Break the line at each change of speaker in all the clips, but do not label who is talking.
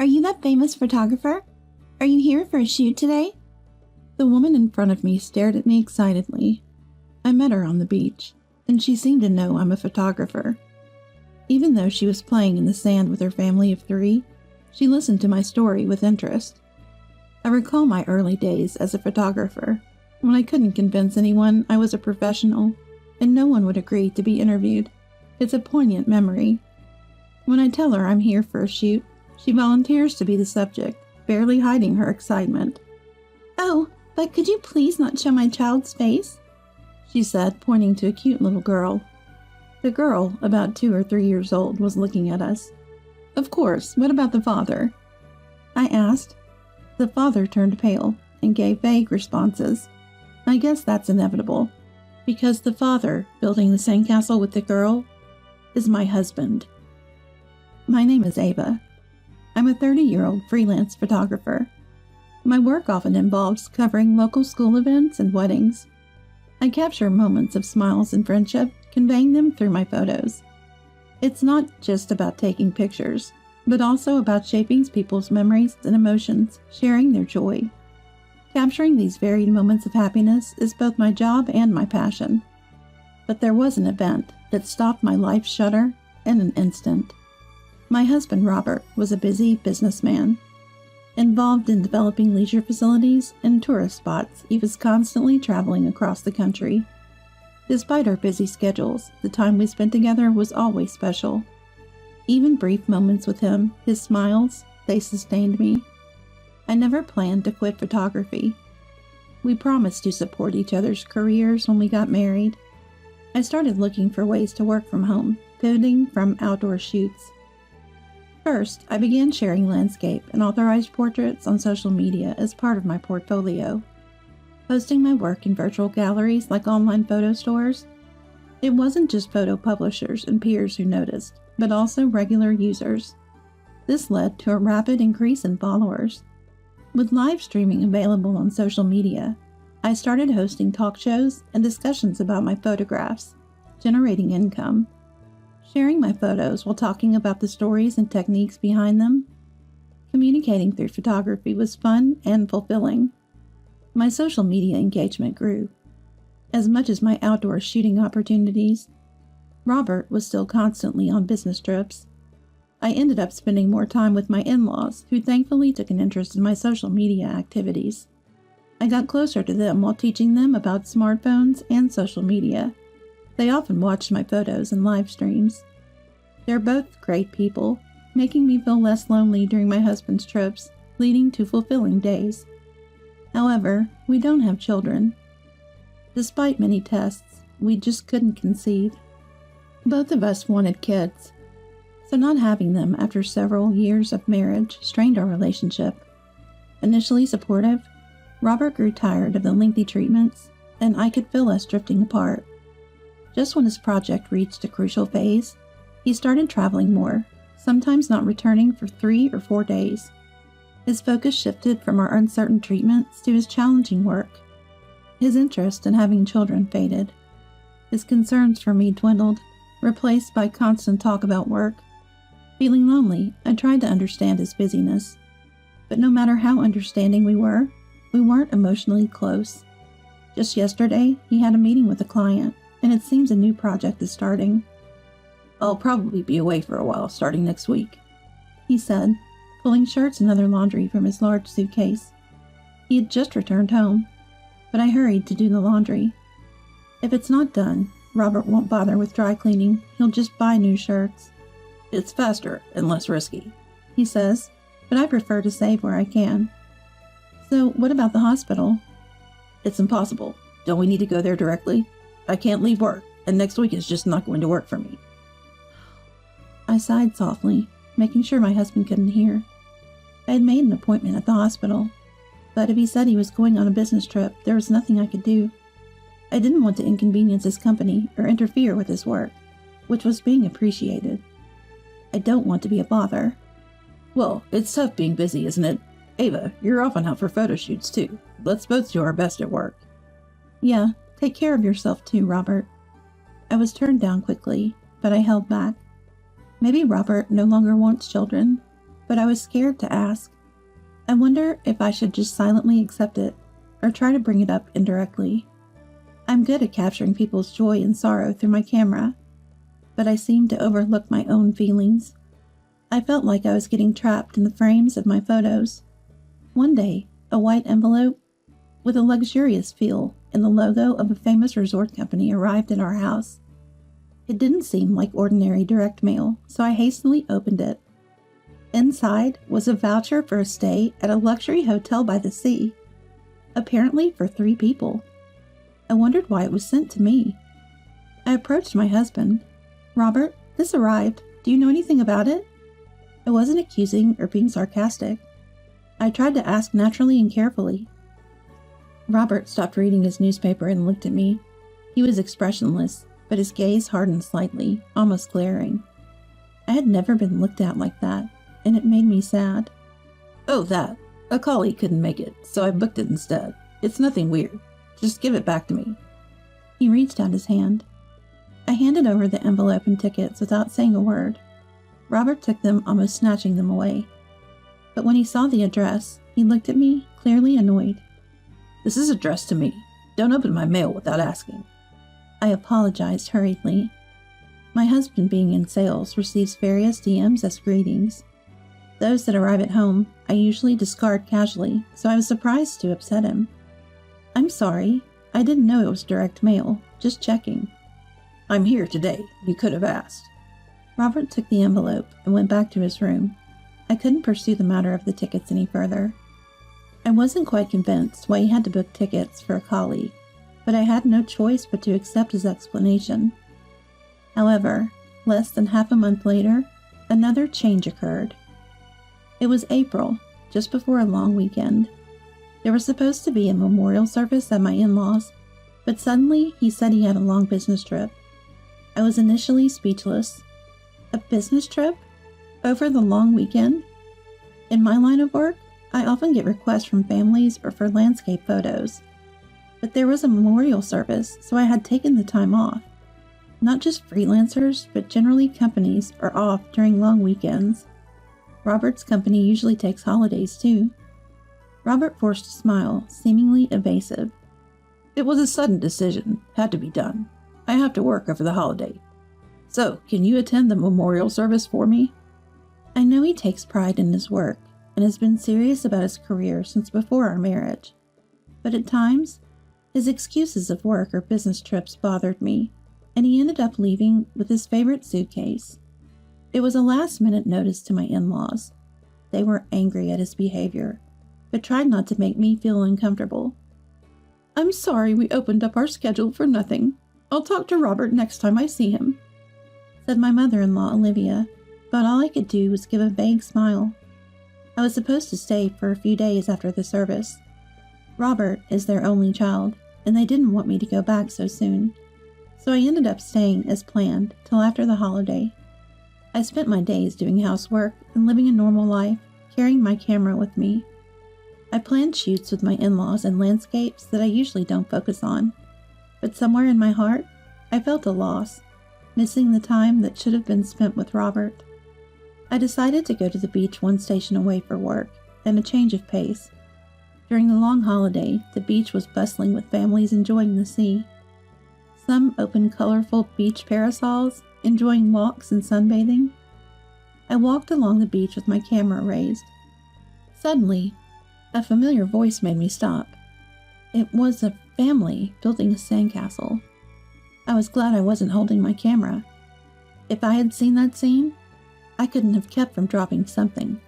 Are you that famous photographer? Are you here for a shoot today?
The woman in front of me stared at me excitedly. I met her on the beach, and she seemed to know I'm a photographer. Even though she was playing in the sand with her family of 3, she listened to my story with interest. I recall my early days as a photographer, when I couldn't convince anyone I was a professional, and no one would agree to be interviewed. It's a poignant memory. When I tell her I'm here for a shoot, she volunteers to be the subject, barely hiding her excitement.
"Oh, but could you please not show my child's face?"
she said, pointing to a cute little girl. The girl, about 2 or 3 years old, was looking at us. "Of course, what about the father?"
I asked.
The father turned pale and gave vague responses. I guess that's inevitable, because the father, building the sandcastle with the girl, is my husband. My name is Ava. I'm a 30-year-old freelance photographer. My work often involves covering local school events and weddings. I capture moments of smiles and friendship, conveying them through my photos. It's not just about taking pictures, but also about shaping people's memories and emotions, sharing their joy. Capturing these varied moments of happiness is both my job and my passion. But there was an event that stopped my life shudder in an instant. My husband, Robert, was a busy businessman. Involved in developing leisure facilities and tourist spots, he was constantly traveling across the country. Despite our busy schedules, the time we spent together was always special. Even brief moments with him, his smiles, they sustained me. I never planned to quit photography. We promised to support each other's careers when we got married. I started looking for ways to work from home, pivoting from outdoor shoots. First, I began sharing landscape and authorized portraits on social media as part of my portfolio, posting my work in virtual galleries like online photo stores. It wasn't just photo publishers and peers who noticed, but also regular users. This led to a rapid increase in followers. With live streaming available on social media, I started hosting talk shows and discussions about my photographs, generating income. Sharing my photos while talking about the stories and techniques behind them. Communicating through photography was fun and fulfilling. My social media engagement grew. As much as my outdoor shooting opportunities, Robert was still constantly on business trips. I ended up spending more time with my in-laws, who thankfully took an interest in my social media activities. I got closer to them while teaching them about smartphones and social media. They often watched my photos and live streams. They're both great people, making me feel less lonely during my husband's trips, leading to fulfilling days. However, we don't have children. Despite many tests, we just couldn't conceive. Both of us wanted kids, so not having them after several years of marriage strained our relationship. Initially supportive, Robert grew tired of the lengthy treatments, and I could feel us drifting apart. Just when his project reached a crucial phase, he started traveling more, sometimes not returning for 3 or 4 days. His focus shifted from our uncertain treatments to his challenging work. His interest in having children faded. His concerns for me dwindled, replaced by constant talk about work. Feeling lonely, I tried to understand his busyness. But no matter how understanding we weren't emotionally close. Just yesterday, he had a meeting with a client, and it seems a new project is starting. "I'll probably be away for a while starting next week," he said, pulling shirts and other laundry from his large suitcase. He had just returned home, but I hurried to do the laundry. If it's not done, Robert won't bother with dry cleaning. He'll just buy new shirts. "It's faster and less risky," he says, but I prefer to save where I can. "So what about the hospital?" "It's impossible. Don't we need to go there directly? I can't leave work, and next week is just not going to work for me." I sighed softly, making sure my husband couldn't hear. I had made an appointment at the hospital, but if he said he was going on a business trip, there was nothing I could do. I didn't want to inconvenience his company or interfere with his work, which was being appreciated. I don't want to be a bother. "Well, it's tough being busy, isn't it? Ava, you're often out for photo shoots too. Let's both do our best at work." "Yeah, take care of yourself too, Robert." I was turned down quickly, but I held back. Maybe Robert no longer wants children, but I was scared to ask. I wonder if I should just silently accept it or try to bring it up indirectly. I'm good at capturing people's joy and sorrow through my camera, but I seemed to overlook my own feelings. I felt like I was getting trapped in the frames of my photos. One day, a white envelope with a luxurious feel and the logo of a famous resort company arrived at our house. It didn't seem like ordinary direct mail, so I hastily opened it. Inside was a voucher for a stay at a luxury hotel by the sea, apparently for 3 people. I wondered why it was sent to me. I approached my husband. "Robert, this arrived. Do you know anything about it?" I wasn't accusing or being sarcastic. I tried to ask naturally and carefully. Robert stopped reading his newspaper and looked at me. He was expressionless, but his gaze hardened slightly, almost glaring. I had never been looked at like that, and it made me sad.
"Oh, that. A colleague couldn't make it, so I booked it instead. It's nothing weird. Just give it back to me."
He reached out his hand. I handed over the envelope and tickets without saying a word. Robert took them, almost snatching them away. But when he saw the address, he looked at me, clearly annoyed.
"This is addressed to me. Don't open my mail without asking."
I apologized hurriedly. My husband, being in sales, receives various DMs as greetings. Those that arrive at home, I usually discard casually, so I was surprised to upset him. "I'm sorry. I didn't know it was direct mail. Just checking."
"I'm here today. You could have asked."
Robert took the envelope and went back to his room. I couldn't pursue the matter of the tickets any further. I wasn't quite convinced why he had to book tickets for a colleague, but I had no choice but to accept his explanation. However, less than half a month later, another change occurred. It was April, just before a long weekend. There was supposed to be a memorial service at my in-laws, but suddenly he said he had a long business trip. I was initially speechless. A business trip? Over the long weekend? In my line of work, I often get requests from families or for landscape photos. But there was a memorial service, so I had taken the time off. Not just freelancers, but generally companies are off during long weekends. Robert's company usually takes holidays too. Robert forced a smile, seemingly evasive.
"It was a sudden decision. Had to be done. I have to work over the holiday. So, can you attend the memorial service for me?"
I know he takes pride in his work and has been serious about his career since before our marriage. But at times, his excuses of work or business trips bothered me, and he ended up leaving with his favorite suitcase. It was a last-minute notice to my in-laws. They were angry at his behavior, but tried not to make me feel uncomfortable. "I'm sorry we opened up our schedule for nothing. I'll talk to Robert next time I see him," said my mother-in-law, Olivia, but all I could do was give a vague smile. I was supposed to stay for a few days after the service. Robert is their only child, and they didn't want me to go back so soon, so I ended up staying as planned till after the holiday. I spent my days doing housework and living a normal life, carrying my camera with me. I planned shoots with my in-laws and landscapes that I usually don't focus on, but somewhere in my heart, I felt a loss, missing the time that should have been spent with Robert. I decided to go to the beach one station away for work and a change of pace. During the long holiday, the beach was bustling with families enjoying the sea. Some opened colorful beach parasols, enjoying walks and sunbathing. I walked along the beach with my camera raised. Suddenly, a familiar voice made me stop. It was a family building a sandcastle. I was glad I wasn't holding my camera. If I had seen that scene, I couldn't have kept from dropping something.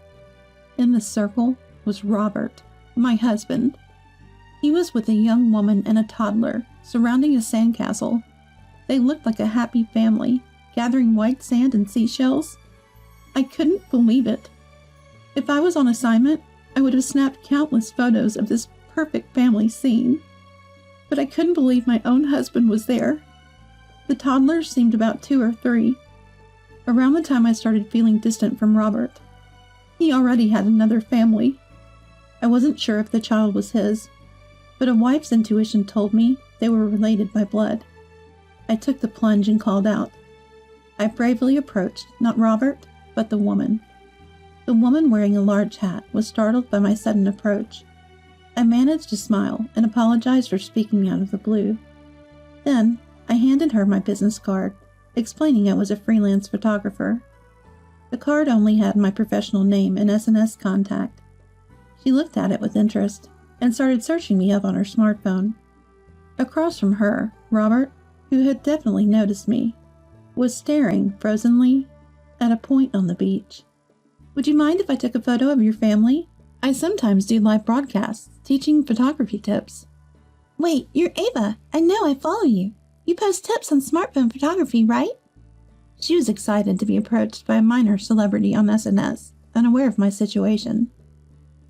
In the circle was Robert, my husband. He was with a young woman and a toddler, surrounding a sandcastle. They looked like a happy family, gathering white sand and seashells. I couldn't believe it. If I was on assignment, I would have snapped countless photos of this perfect family scene. But I couldn't believe my own husband was there. The toddler seemed about 2 or 3. Around the time I started feeling distant from Robert, he already had another family. I wasn't sure if the child was his, but a wife's intuition told me they were related by blood. I took the plunge and called out. I bravely approached not Robert, but the woman. The woman wearing a large hat was startled by my sudden approach. I managed to smile and apologized for speaking out of the blue. Then, I handed her my business card, explaining I was a freelance photographer. The card only had my professional name and SNS contact. She looked at it with interest and started searching me up on her smartphone. Across from her, Robert, who had definitely noticed me, was staring frozenly at a point on the beach. "Would you mind if I took a photo of your family? I sometimes do live broadcasts, teaching photography tips."
Wait, you're Ava. I know, I follow you. You post tips on smartphone photography, right?
She was excited to be approached by a minor celebrity on SNS, unaware of my situation.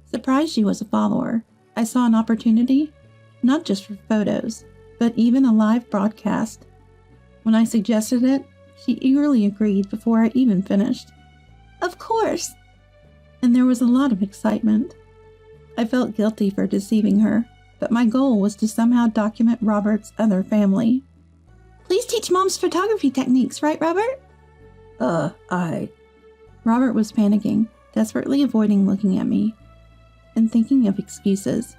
Surprised she was a follower, I saw an opportunity, not just for photos, but even a live broadcast. When I suggested it, she eagerly agreed before I even finished.
Of course.
And there was a lot of excitement. I felt guilty for deceiving her, but my goal was to somehow document Robert's other family.
Please teach Mom's photography techniques, right, Robert?
Robert was panicking, desperately avoiding looking at me, and thinking of excuses.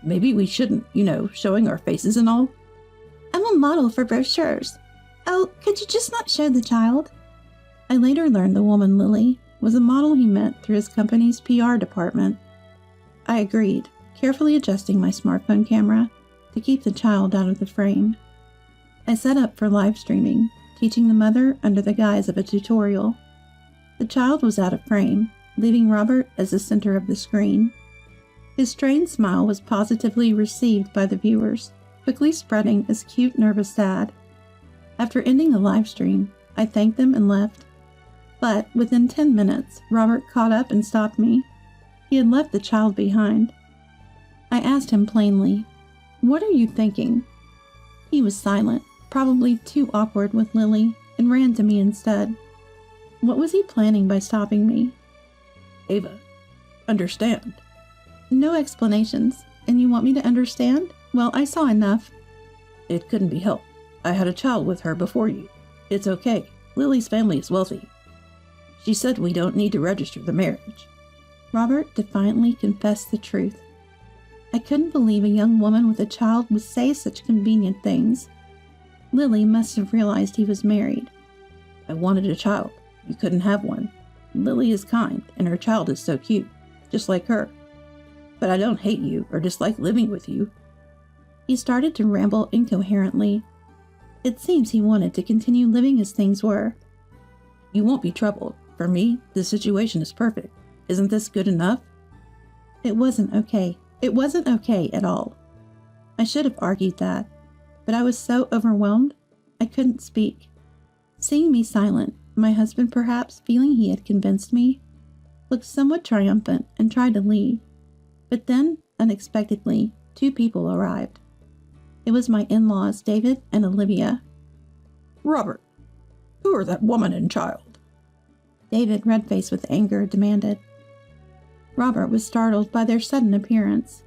"Maybe we shouldn't, showing our faces and all."
I'm a model for brochures. Oh, could you just not show the child?
I later learned the woman, Lily, was a model he met through his company's PR department. I agreed, carefully adjusting my smartphone camera to keep the child out of the frame. I set up for live streaming, teaching the mother under the guise of a tutorial. The child was out of frame, leaving Robert as the center of the screen. His strained smile was positively received by the viewers, quickly spreading as cute, nervous sad. After ending the live stream, I thanked them and left. But within 10 minutes, Robert caught up and stopped me. He had left the child behind. I asked him plainly, "What are you thinking?" He was silent, probably too awkward with Lily, and ran to me instead. What was he planning by stopping me? "Ava, understand." "No explanations. And you want me to understand? Well, I saw enough." "It couldn't be helped. I had a child with her before you. It's okay. Lily's family is wealthy. She said we don't need to register the marriage." Robert defiantly confessed the truth. I couldn't believe a young woman with a child would say such convenient things. Lily must have realized he was married. "I wanted a child. You couldn't have one. Lily is kind, and her child is so cute, just like her. But I don't hate you or dislike living with you." He started to ramble incoherently. It seems he wanted to continue living as things were. "You won't be troubled. For me, the situation is perfect. Isn't this good enough?" It wasn't okay. It wasn't okay at all. I should have argued that, but I was so overwhelmed, I couldn't speak. Seeing me silent, my husband, perhaps feeling he had convinced me, looked somewhat triumphant and tried to leave. But then, unexpectedly, 2 people arrived. It was my in-laws, David and Olivia. "Robert, who are that woman and child?" David, red-faced with anger, demanded. Robert was startled by their sudden appearance.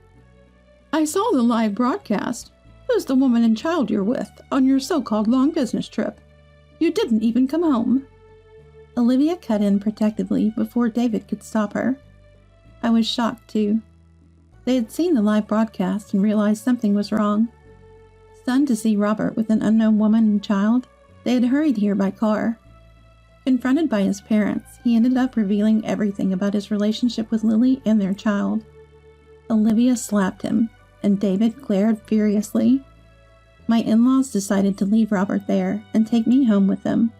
"I saw the live broadcast. Who's the woman and child you're with on your so-called long business trip? You didn't even come home." Olivia cut in protectively before David could stop her. I was shocked, too. They had seen the live broadcast and realized something was wrong. Stunned to see Robert with an unknown woman and child, they had hurried here by car. Confronted by his parents, he ended up revealing everything about his relationship with Lily and their child. Olivia slapped him, and David glared furiously. My in-laws decided to leave Robert there and take me home with them.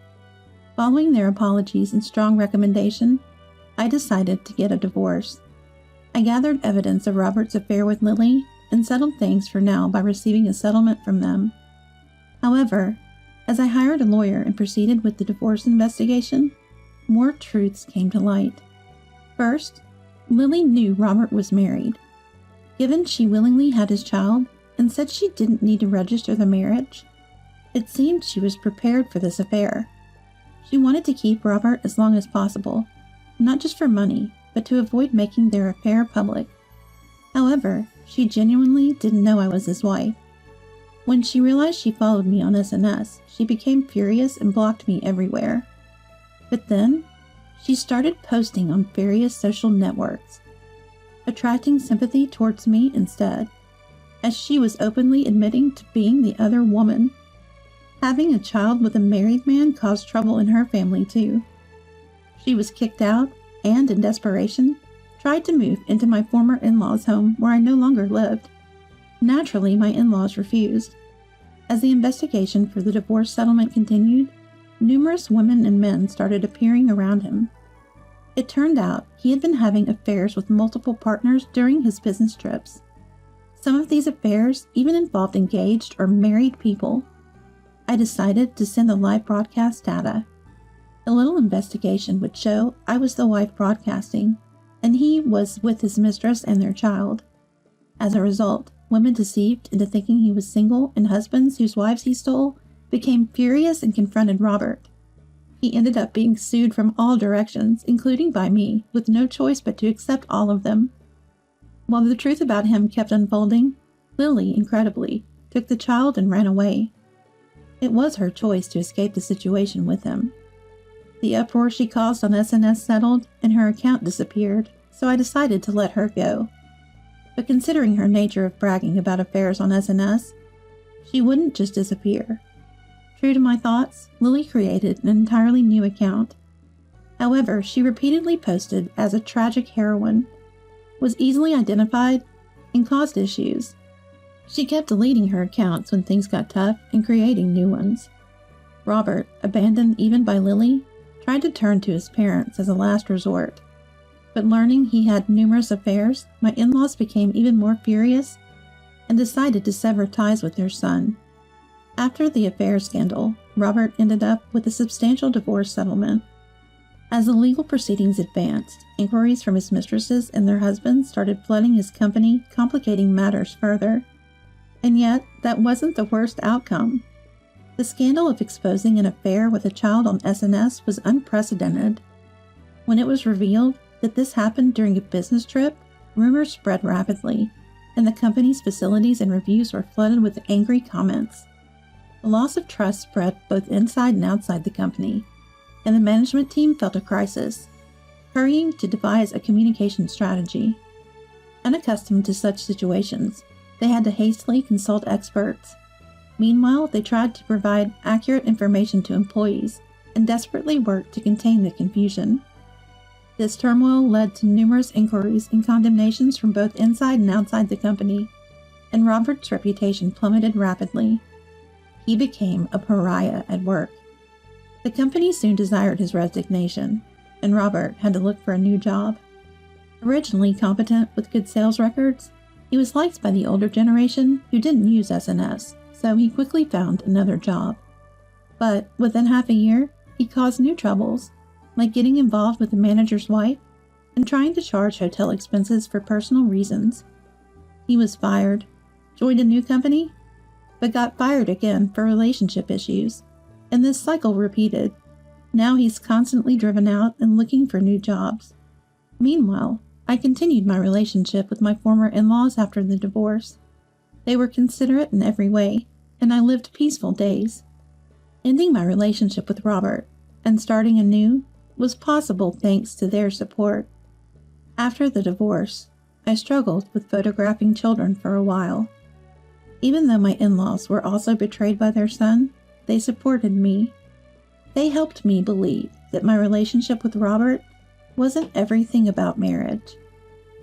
Following their apologies and strong recommendation, I decided to get a divorce. I gathered evidence of Robert's affair with Lily and settled things for now by receiving a settlement from them. However, as I hired a lawyer and proceeded with the divorce investigation, more truths came to light. First, Lily knew Robert was married. Given she willingly had his child and said she didn't need to register the marriage, it seemed she was prepared for this affair. She wanted to keep Robert as long as possible, not just for money, but to avoid making their affair public. However, she genuinely didn't know I was his wife. When she realized she followed me on SNS, she became furious and blocked me everywhere. But then, she started posting on various social networks, attracting sympathy towards me instead, as she was openly admitting to being the other woman. Having a child with a married man caused trouble in her family too. She was kicked out and, in desperation, tried to move into my former in-laws' home where I no longer lived. Naturally, my in-laws refused. As the investigation for the divorce settlement continued, numerous women and men started appearing around him. It turned out he had been having affairs with multiple partners during his business trips. Some of these affairs even involved engaged or married people. I decided to send the live broadcast data. A little investigation would show I was the wife broadcasting, and he was with his mistress and their child. As a result, women deceived into thinking he was single and husbands whose wives he stole became furious and confronted Robert. He ended up being sued from all directions, including by me, with no choice but to accept all of them. While the truth about him kept unfolding, Lily, incredibly, took the child and ran away. It was her choice to escape the situation with him. The uproar she caused on SNS settled, and her account disappeared, so I decided to let her go. But considering her nature of bragging about affairs on SNS, she wouldn't just disappear. True to my thoughts, Lily created an entirely new account. However, she repeatedly posted as a tragic heroine, was easily identified, and caused issues. She kept deleting her accounts when things got tough and creating new ones. Robert, abandoned even by Lily, tried to turn to his parents as a last resort. But learning he had numerous affairs, my in-laws became even more furious and decided to sever ties with their son. After the affair scandal, Robert ended up with a substantial divorce settlement. As the legal proceedings advanced, inquiries from his mistresses and their husbands started flooding his company, complicating matters further. And yet, that wasn't the worst outcome. The scandal of exposing an affair with a child on SNS was unprecedented. When it was revealed that this happened during a business trip, rumors spread rapidly, and the company's facilities and reviews were flooded with angry comments. The loss of trust spread both inside and outside the company, and the management team felt a crisis, hurrying to devise a communication strategy. Unaccustomed to such situations, they had to hastily consult experts. Meanwhile, they tried to provide accurate information to employees and desperately worked to contain the confusion. This turmoil led to numerous inquiries and condemnations from both inside and outside the company, and Robert's reputation plummeted rapidly. He became a pariah at work. The company soon desired his resignation, and Robert had to look for a new job. Originally competent with good sales records, he was liked by the older generation who didn't use SNS, so he quickly found another job. But within half a year, he caused new troubles, like getting involved with the manager's wife and trying to charge hotel expenses for personal reasons. He was fired, joined a new company, but got fired again for relationship issues, and this cycle repeated. Now he's constantly driven out and looking for new jobs. Meanwhile, I continued my relationship with my former in-laws after the divorce. They were considerate in every way, and I lived peaceful days. Ending my relationship with Robert and starting anew was possible thanks to their support. After the divorce, I struggled with photographing children for a while. Even though my in-laws were also betrayed by their son, they supported me. They helped me believe that my relationship with Robert wasn't everything about marriage.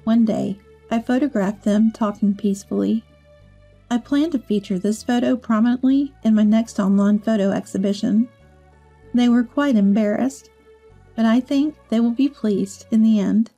One day, I photographed them talking peacefully. I plan to feature this photo prominently in my next online photo exhibition. They were quite embarrassed, but I think they will be pleased in the end.